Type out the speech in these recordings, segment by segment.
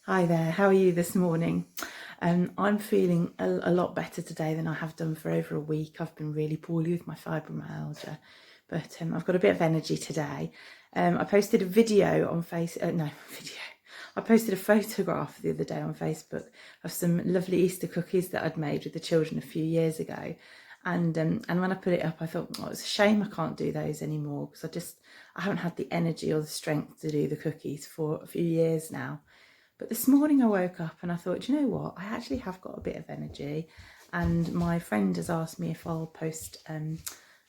Hi there, how are you this morning? I'm feeling a lot better today than I have done for over a week. I've been really poorly with my fibromyalgia, but I've got a bit of energy today. I posted a video on I posted a photograph the other day on Facebook of some lovely Easter cookies that I'd made with the children a few years ago. And when I put it up, I thought, oh, it's a shame I can't do those anymore because I haven't had the energy or the strength to do the cookies for a few years now. But this morning I woke up and I thought, you know what, I actually have got a bit of energy, and my friend has asked me if I'll post,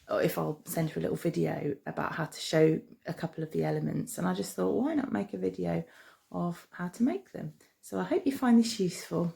or if I'll send her a little video about how to show a couple of the elements, and I just thought, why not make a video of how to make them? So I hope you find this useful.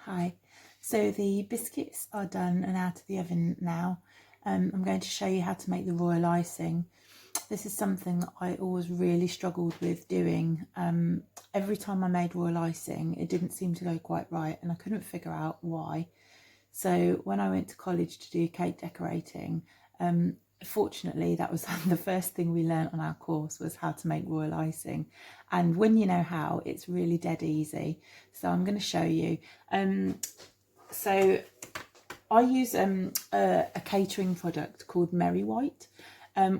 Hi, so the biscuits are done and out of the oven now. I'm going to show you how to make the royal icing. This is something that I always really struggled with doing. Every time I made royal icing, it didn't seem to go quite right and I couldn't figure out why. So when I went to college to do cake decorating, fortunately that was the first thing we learnt on our course, was how to make royal icing. And when you know how, it's really dead easy. So I'm going to show you. So I use a catering product called Merry White,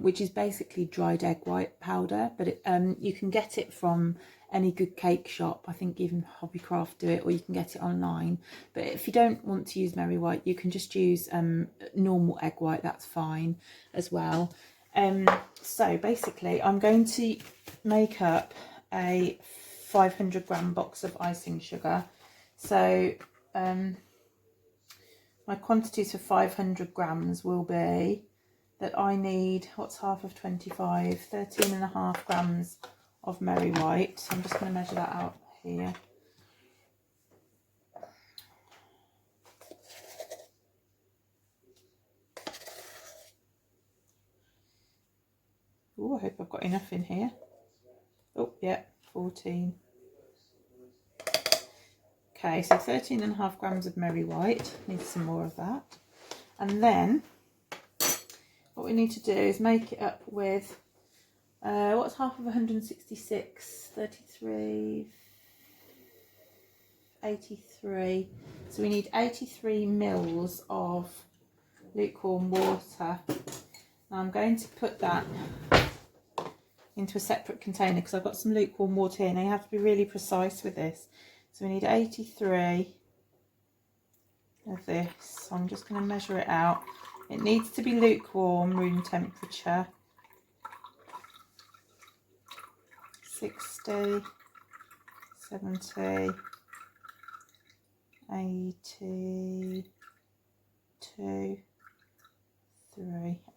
which is basically dried egg white powder, but you can get it from any good cake shop. I think even Hobbycraft do it, or you can get it online. But if you don't want to use Merry White, you can just use normal egg white, that's fine as well. So basically I'm going to make up a 500-gram box of icing sugar. So my quantities for 500 grams will be that I need, what's half of 25, 13.5 grams of Merry White. So I'm just going to measure that out here. Oh, I hope I've got enough in here. Oh, yeah, 14. Okay, so 13.5 grams of Merry White. Need some more of that. And then what we need to do is make it up with, what's half of 166? 33, 83. So we need 83 mils of lukewarm water. Now I'm going to put that into a separate container because I've got some lukewarm water here. Now you have to be really precise with this. So we need 83 of this. So I'm just going to measure it out. It needs to be lukewarm, room temperature. 60, 70, 82, 3.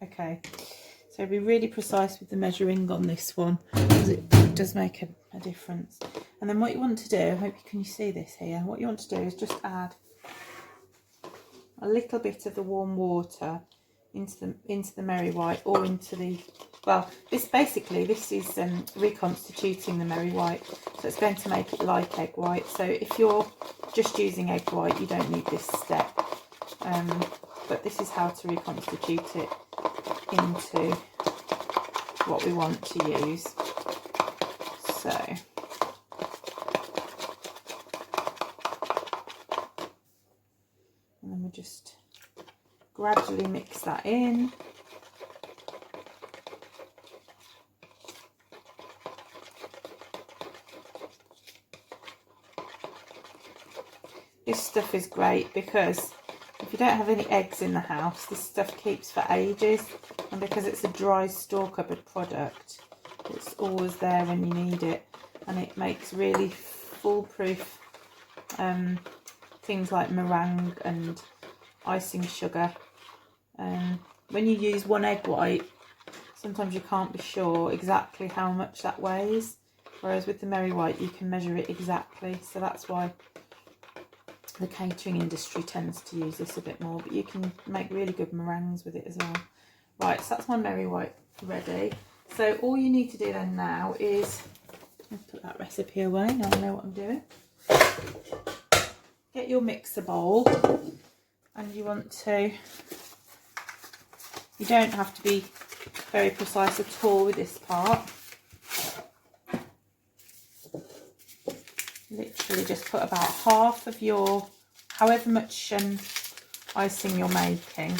Okay, so be really precise with the measuring on this one because it does make a difference. And then what you want to do, I hope can you see this here, what you want to do is just add a little bit of the warm water into the Merry White, or into the, well, this is reconstituting the Merry White, so it's going to make it like egg white. So if you're just using egg white, you don't need this step, but this is how to reconstitute it into what we want to use. So and then we just gradually mix that in. This stuff is great because if you don't have any eggs in the house, this stuff keeps for ages, and because it's a dry store cupboard product, it's always there when you need it, and it makes really foolproof things like meringue and icing sugar. When you use one egg white, sometimes you can't be sure exactly how much that weighs, whereas with the Merry White you can measure it exactly. So that's why the catering industry tends to use this a bit more, but you can make really good meringues with it as well. Right, so that's my Merry White ready. So all you need to do then now is, I'll put that recipe away, now I know what I'm doing. Get your mixer bowl, and you want to, you don't have to be very precise at all with this part. Literally just put about half of your, however much icing you're making.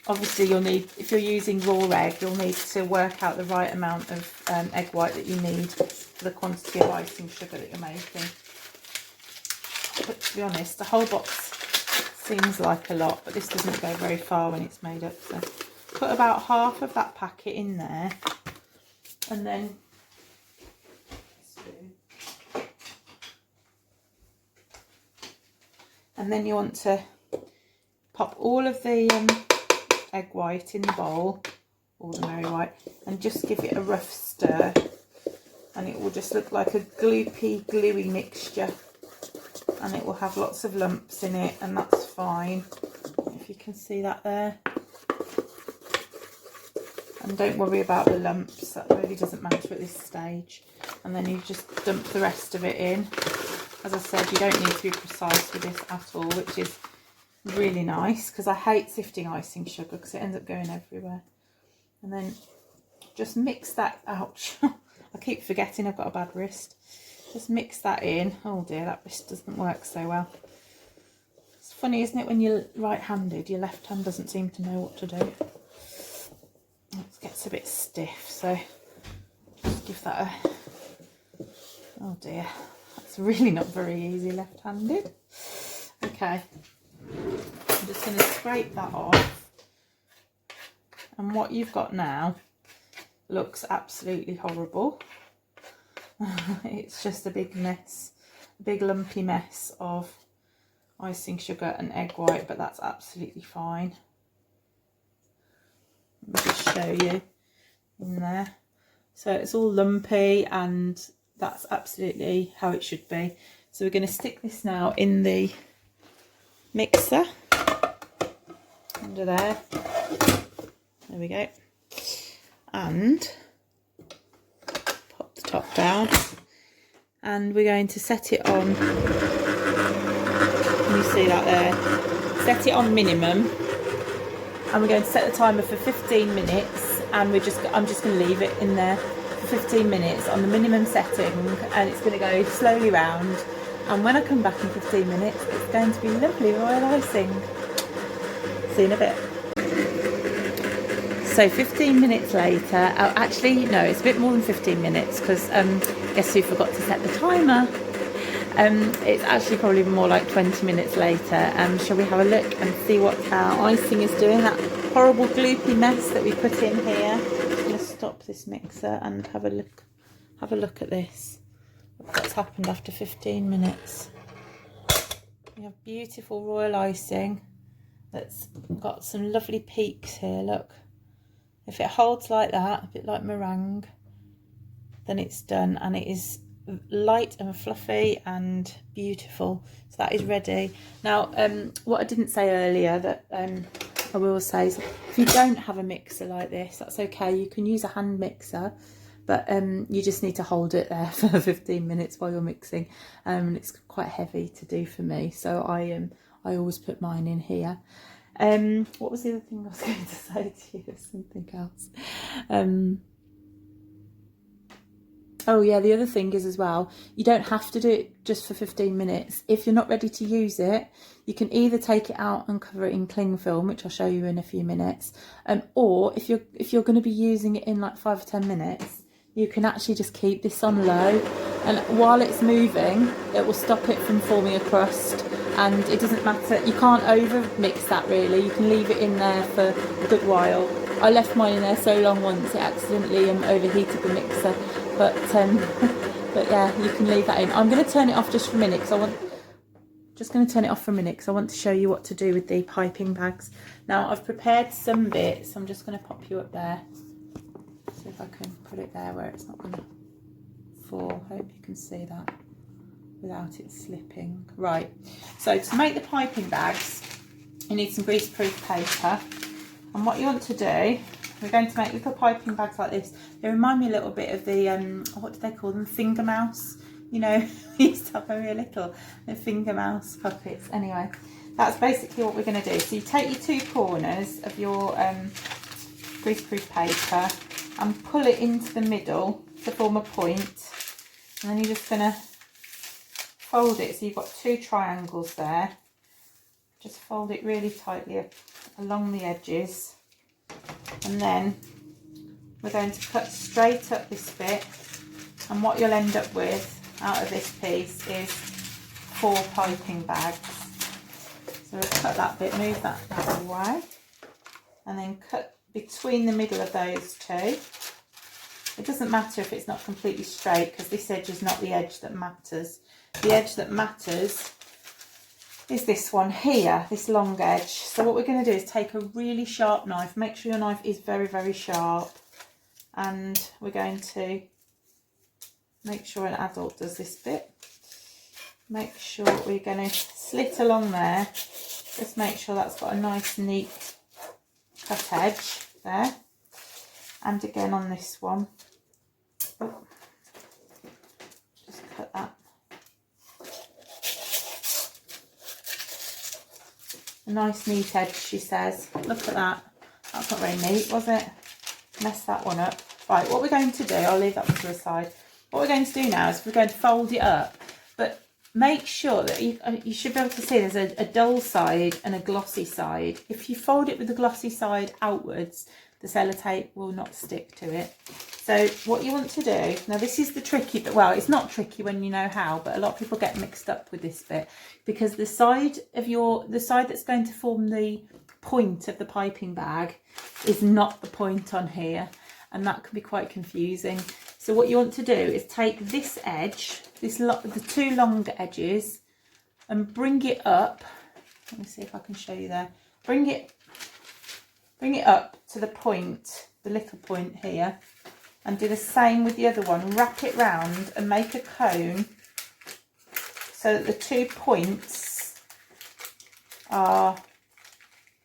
Obviously you'll need, if you're using raw egg, you'll need to work out the right amount of egg white that you need for the quantity of icing sugar that you're making. But to be honest, the whole box seems like a lot, but this doesn't go very far when it's made up. So put about half of that packet in there, and then you want to pop all of the egg white in the bowl, all the merry white, and just give it a rough stir, and it will just look like a gloopy, gluey mixture, and it will have lots of lumps in it, and that's fine, if you can see that there. And don't worry about the lumps, that really doesn't matter at this stage. And then you just dump the rest of it in. As I said, you don't need to be precise with this at all, which is really nice, because I hate sifting icing sugar because it ends up going everywhere. And then just mix that, ouch, I keep forgetting I've got a bad wrist. Just mix that in. Oh dear, that wrist doesn't work so well. It's funny, isn't it, when you're right-handed, your left hand doesn't seem to know what to do. It gets a bit stiff, so just give that a, oh dear, that's really not very easy left-handed. Okay, I'm just going to scrape that off, and what you've got now looks absolutely horrible. It's just a big mess, a big lumpy mess of icing sugar and egg white, but that's absolutely fine. Let me just show you in there. So it's all lumpy, and that's absolutely how it should be. So we're going to stick this now in the mixer under there. There we go. And pop the top down, and we're going to set it on, can you see that there? Set it on minimum, and we're going to set the timer for 15 minutes, and I'm just going to leave it in there for 15 minutes on the minimum setting, and it's going to go slowly round, and when I come back in 15 minutes it's going to be lovely royal icing. See you in a bit. So 15 minutes later, oh, actually no, it's a bit more than 15 minutes, because guess who forgot to set the timer? It's actually probably more like 20 minutes later. Shall we have a look and see what our icing is doing? That horrible gloopy mess that we put in here. I'm going to stop this mixer and have a look at this. What's happened after 15 minutes? We have beautiful royal icing that's got some lovely peaks here, look. If it holds like that, a bit like meringue, then it's done, and it is light and fluffy and beautiful. So that is ready. Now, what I didn't say earlier that I will say is, if you don't have a mixer like this, that's okay. You can use a hand mixer, but you just need to hold it there for 15 minutes while you're mixing. It's quite heavy to do for me, so I always put mine in here. What was the other thing I was going to say to you? Something else. Oh yeah, the other thing is as well, you don't have to do it just for 15 minutes. If you're not ready to use it, you can either take it out and cover it in cling film, which I'll show you in a few minutes, or if you're going to be using it in like 5 or 10 minutes, you can actually just keep this on low, and while it's moving, it will stop it from forming a crust. And it doesn't matter, you can't over mix that really, you can leave it in there for a good while. I left mine in there so long once it accidentally overheated the mixer, but yeah, you can leave that in. I'm going to turn it off just for a minute, because I want to show you what to do with the piping bags. Now I've prepared some bits, I'm just going to pop you up there, see if I can put it there where it's not going to fall. Hope you can see that without it slipping. Right, so to make the piping bags you need some greaseproof paper, and what you want to do, we're going to make little piping bags like this. They remind me a little bit of the what do they call them, finger mouse, you know. We used to have very little finger mouse puppets. Anyway, that's basically what we're going to do. So you take your two corners of your greaseproof paper and pull it into the middle to form a point, and then you're just going to fold it so you've got two triangles there. Just fold it really tightly along the edges, and then we're going to cut straight up this bit, and what you'll end up with out of this piece is 4 piping bags. So we'll cut that bit, move that out of the way, and then cut between the middle of those two. It doesn't matter if it's not completely straight, because this edge is not the edge that matters. The edge that matters is this one here, this long edge. So what we're going to do is take a really sharp knife. Make sure your knife is very, very sharp. And we're going to make sure an adult does this bit. Make sure we're going to slit along there. Just make sure that's got a nice, neat cut edge there. And again on this one. Oh, just cut that. A nice neat edge, she says. Look at that. That's not very neat, was it? Mess that one up. Right, what we're going to do, I'll leave that one to the side. What we're going to do now is we're going to fold it up, but make sure that you should be able to see there's a dull side and a glossy side. If you fold it with the glossy side outwards, the sellotape will not stick to it. So what you want to do, now this is the tricky bit, well, it's not tricky when you know how, but a lot of people get mixed up with this bit, because the side that's going to form the point of the piping bag is not the point on here, and that can be quite confusing. So what you want to do is take this edge, the two longer edges, and bring it up. Let me see if I can show you there. Bring it up to the point, the little point here, and do the same with the other one. Wrap it round and make a cone so that the 2 points are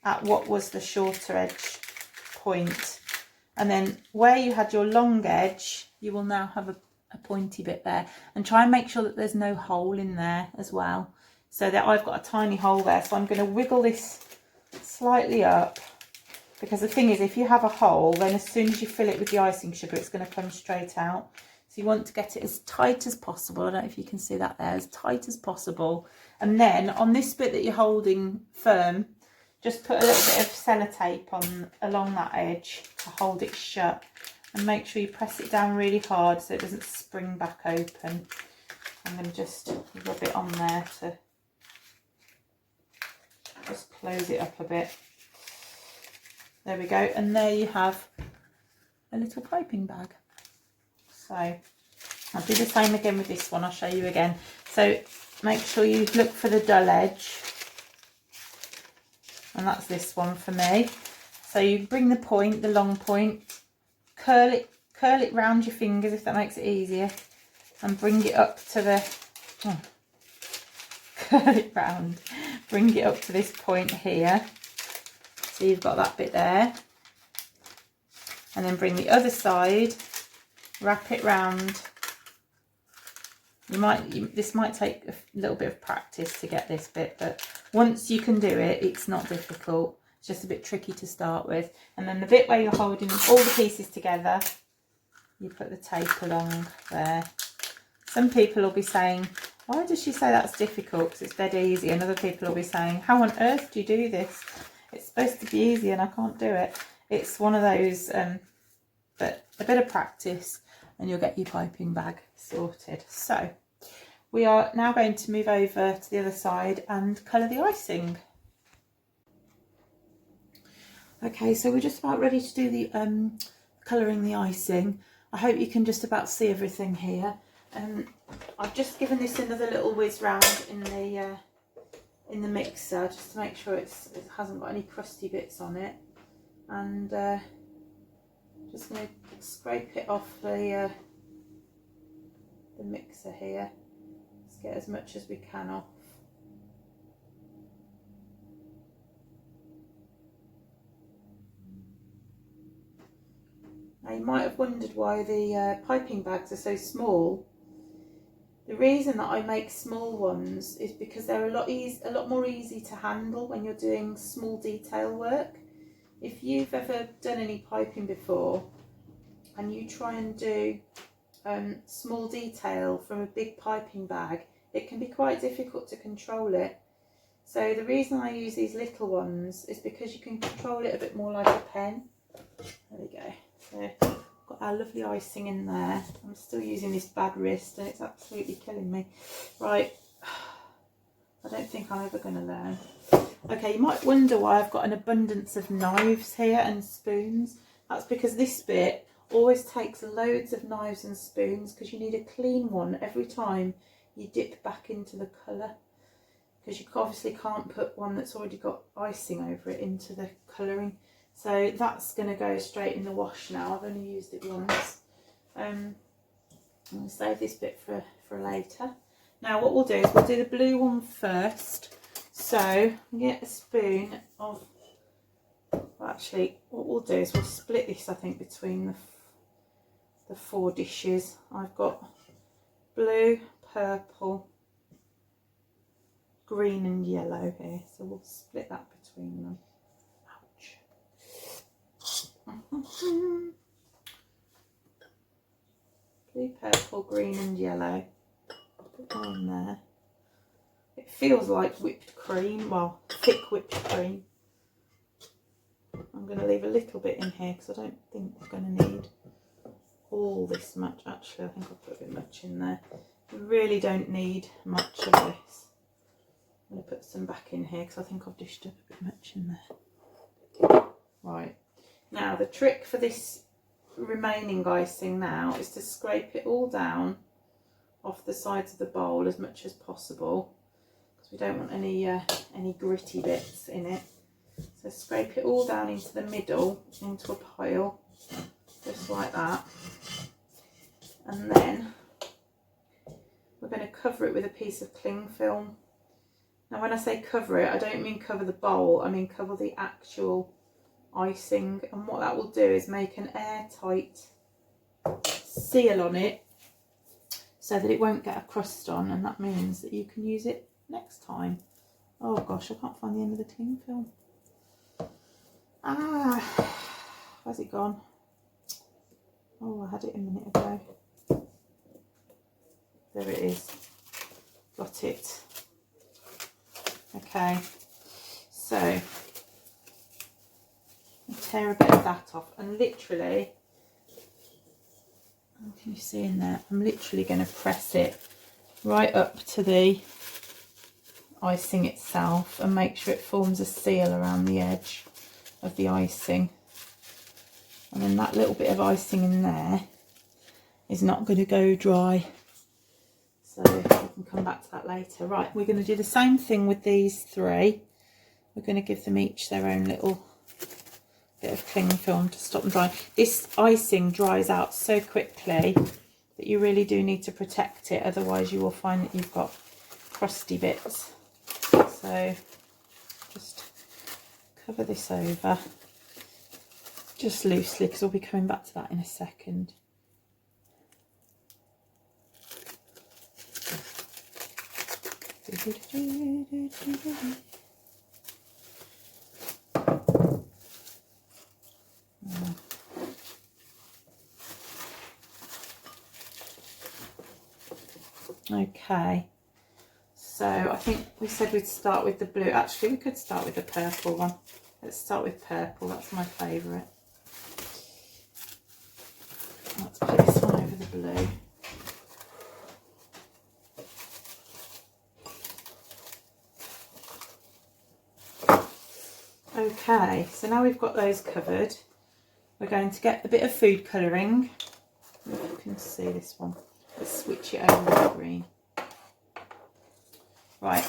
at what was the shorter edge point. And then where you had your long edge, you will now have a pointy bit there. And try and make sure that there's no hole in there as well. So that I've got a tiny hole there. So I'm going to wiggle this slightly up. Because the thing is, if you have a hole, then as soon as you fill it with the icing sugar, it's going to come straight out. So you want to get it as tight as possible. I don't know if you can see that there, as tight as possible. And then on this bit that you're holding firm, just put a little bit of sellotape on along that edge to hold it shut. And make sure you press it down really hard so it doesn't spring back open. I'm going to just rub it on there to just close it up a bit. There we go, and there you have a little piping bag. So I'll do the same again with this one. I'll show you again. So make sure you look for the dull edge, and that's this one for me. So you bring the point, the long point, curl it round your fingers if that makes it easier, and bring it up to the curl it round, bring it up to this point here. So you've got that bit there, and then bring the other side, wrap it round. This might take a little bit of practice to get this bit, but once you can do it, it's not difficult. It's just a bit tricky to start with. And then the bit where you're holding all the pieces together, you put the tape along there. Some people will be saying, why does she say that's difficult? Because it's dead easy. And other people will be saying, how on earth do you do this? It's supposed to be easy and I can't do it. It's one of those, but a bit of practice and you'll get your piping bag sorted. So we are now going to move over to the other side and colour the icing. Okay, so we're just about ready to do the colouring the icing. I hope you can just about see everything here. I've just given this another little whiz round in the mixer just to make sure it hasn't got any crusty bits on it, and just going to scrape it off the mixer here. Let's get as much as we can off. Now you might have wondered why the piping bags are so small. The reason that I make small ones is because they're a lot more easy to handle when you're doing small detail work. If you've ever done any piping before and you try and do small detail from a big piping bag, it can be quite difficult to control it. So the reason I use these little ones is because you can control it a bit more like a pen. There we go. So got our lovely icing in there. I'm still using this bad wrist and it's absolutely killing me. Right, I don't think I'm ever going to learn. Okay, you might wonder why I've got an abundance of knives here and spoons. That's because this bit always takes loads of knives and spoons, because you need a clean one every time you dip back into the colour, because you obviously can't put one that's already got icing over it into the colouring. So that's going to go straight in the wash now. I've only used it once. I'm going to save this bit for later. Now what we'll do is we'll do the blue one first. So get a spoon of, well, actually what we'll do is we'll split this, I think, between the 4 dishes. I've got blue, purple, green and yellow here, so we'll split that between them. Ouch. Blue, purple, green and yellow. Put that in there. It feels like whipped cream, well, thick whipped cream. I'm going to leave a little bit in here because I don't think we're going to need all this much. Actually, I think I'll put a bit much in there. We really don't need much of this. I'm going to put some back in here because I think I've dished up a bit much in there. Right, now the trick for this remaining icing now is to scrape it all down off the sides of the bowl as much as possible, because we don't want any gritty bits in it. So scrape it all down into the middle, into a pile, just like that. And then we're going to cover it with a piece of cling film. Now when I say cover it, I don't mean cover the bowl, I mean cover the actual icing. And what that will do is make an airtight seal on it so that it won't get a crust on, and that means that you can use it next time. Oh gosh, I can't find the end of the cling film. Ah, where's it gone? Oh, I had it a minute ago. There it is. Got it. Okay, so tear a bit of that off, and literally, what can you see in there? I'm literally going to press it right up to the icing itself and make sure it forms a seal around the edge of the icing. And then that little bit of icing in there is not going to go dry, so we can come back to that later. Right, we're going to do the same thing with these 3. We're going to give them each their own little bit of cling film to stop them drying. This icing dries out so quickly that you really do need to protect it, otherwise you will find that you've got crusty bits. So just cover this over just loosely, because we'll be coming back to that in a second. Okay, so I think we said we'd start with the blue. Actually, we could start with the purple one. Let's start with purple, that's my favourite. Let's put this one over the blue. Okay, so now we've got those covered, we're going to get a bit of food colouring. If you can see this one. Let's switch it over to green. Right,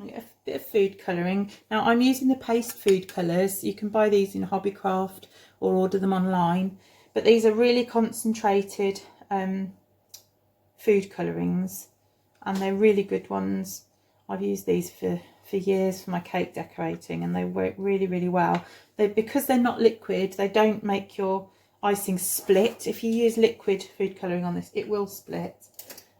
get a bit of food colouring. Now I'm using the paste food colours. You can buy these in Hobbycraft or order them online. But these are really concentrated food colourings, and they're really good ones. I've used these for years for my cake decorating, and they work really, really well. Because they're not liquid, they don't make your icing split. If you use liquid food colouring on this, it will split.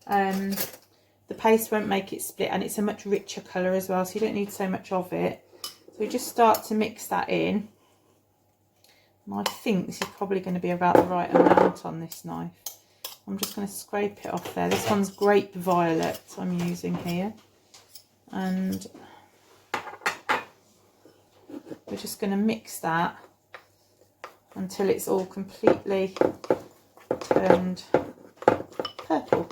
The paste won't make it split, and it's a much richer colour as well, so you don't need so much of it. So we just start to mix that in. And I think this is probably going to be about the right amount on this knife. I'm just going to scrape it off there. This one's grape violet I'm using here. And we're just going to mix that until it's all completely turned purple.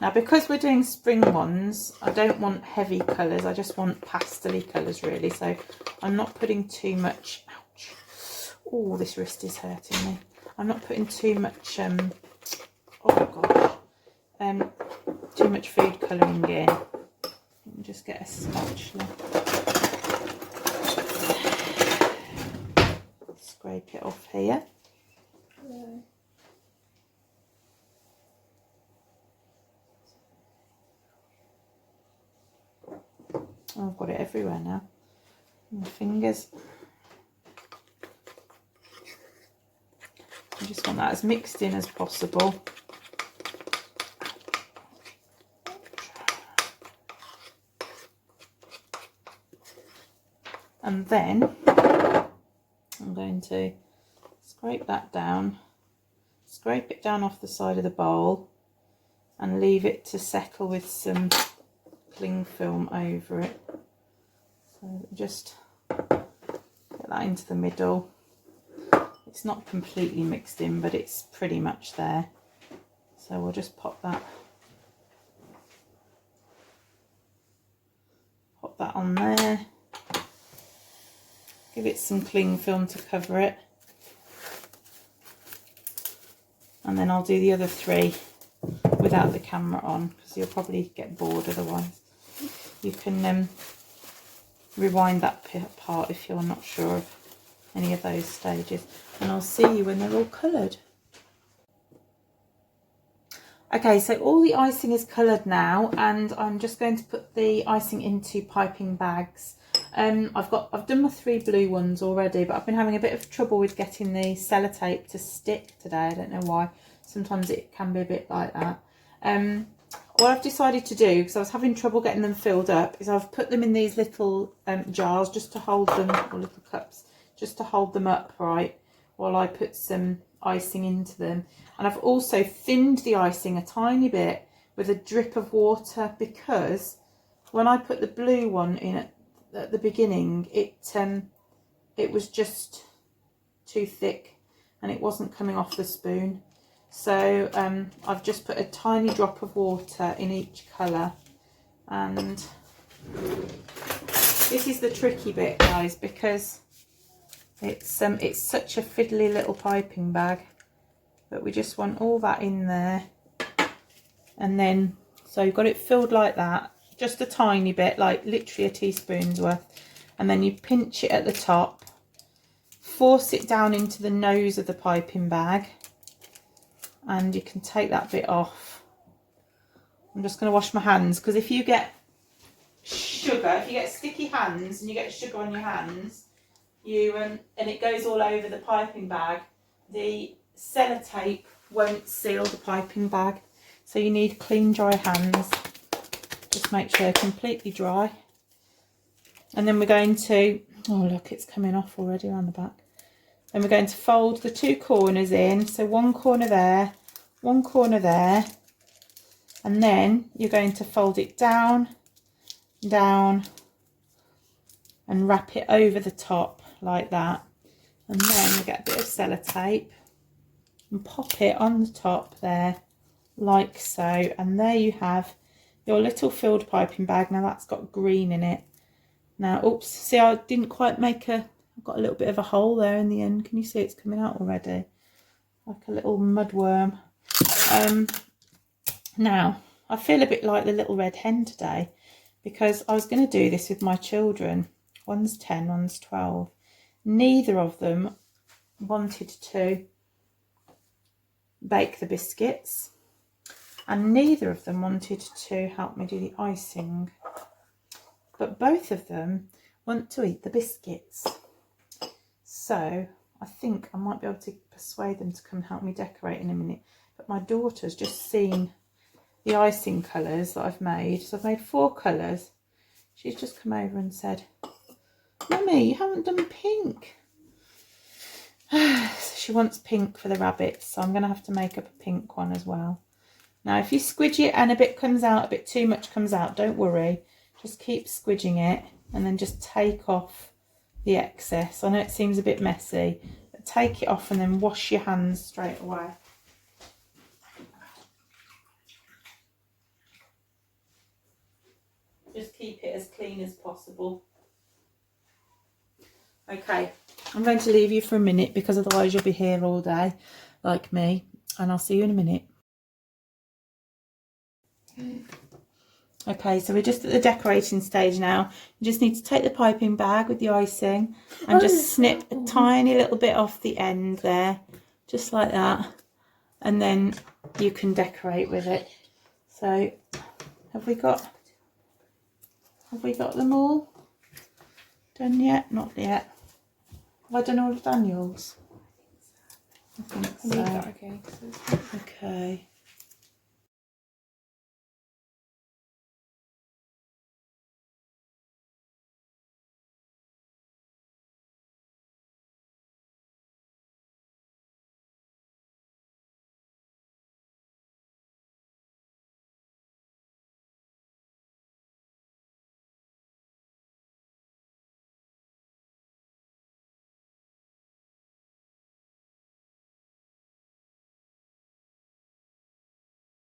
Now, because we're doing spring ones, I don't want heavy colours. I just want pastel-y colours, really. So I'm not putting too much... Ouch. Oh, this wrist is hurting me. I'm not putting too much... oh, gosh. Too much food colouring in. Let me just get a spatula. Scrape it off here. Oh, I've got it everywhere now. My fingers. I just want that as mixed in as possible. And then I'm going to scrape that down, scrape it down off the side of the bowl and leave it to settle with some cling film over it. So just get that into the middle. It's not completely mixed in, but it's pretty much there. So we'll just pop that on there. Give it some cling film to cover it. And then I'll do the other three without the camera on, because you'll probably get bored otherwise. You can rewind that part if you're not sure of any of those stages. And I'll see you when they're all coloured. Okay, so all the icing is coloured now, and I'm just going to put the icing into piping bags. I've done my 3 blue ones already, but I've been having a bit of trouble with getting the sellotape to stick today. I don't know why. Sometimes it can be a bit like that. What I've decided to do, because I was having trouble getting them filled up, is I've put them in these little jars just to hold them, or little cups, just to hold them upright while I put some icing into them. And I've also thinned the icing a tiny bit with a drip of water, because when I put the blue one in at the beginning, it was just too thick and it wasn't coming off the spoon. So I've just put a tiny drop of water in each colour, and this is the tricky bit, guys, because it's such a fiddly little piping bag, but we just want all that in there. And then, so you've got it filled like that, just a tiny bit, like literally a teaspoon's worth, and then you pinch it at the top, force it down into the nose of the piping bag, and you can take that bit off. I'm just going to wash my hands, because if you get sugar, if you get sticky hands and you get sugar on your hands, and it goes all over the piping bag, the sellotape won't seal the piping bag. So you need clean, dry hands. Just make sure they're completely dry. And then we're going to, oh look, it's coming off already around the back. Then we're going to fold the 2 corners in. So one corner there, and then you're going to fold it down, down, and wrap it over the top like that. And then we get a bit of sellotape and pop it on the top there, like so. And there you have your little filled piping bag. Now that's got green in it. Now, oops, see, I didn't quite make I've got a little bit of a hole there in the end. Can you see it's coming out already? Like a little mudworm. Now, I feel a bit like the little red hen today, because I was going to do this with my children. One's 10, one's 12. Neither of them wanted to bake the biscuits, and neither of them wanted to help me do the icing. But both of them want to eat the biscuits. So I think I might be able to persuade them to come help me decorate in a minute. But my daughter's just seen the icing colours that I've made. So I've made 4 colours. She's just come over and said, "Mummy, you haven't done pink." She wants pink for the rabbits, so I'm going to have to make up a pink one as well. Now, if you squidge it and a bit comes out, a bit too much comes out, don't worry. Just keep squidging it and then just take off the excess. I know it seems a bit messy, but take it off and then wash your hands straight away. as clean as possible. Okay, I'm going to leave you for a minute because otherwise you'll be here all day like me, and I'll see you in a minute. Okay, so we're just at the decorating stage now. You just need to take the piping bag with the icing and just snip a tiny little bit off the end there, just like that, and then you can decorate with it. So have we got them all done yet? Not yet. Have I done all of Daniel's? I think so. Okay.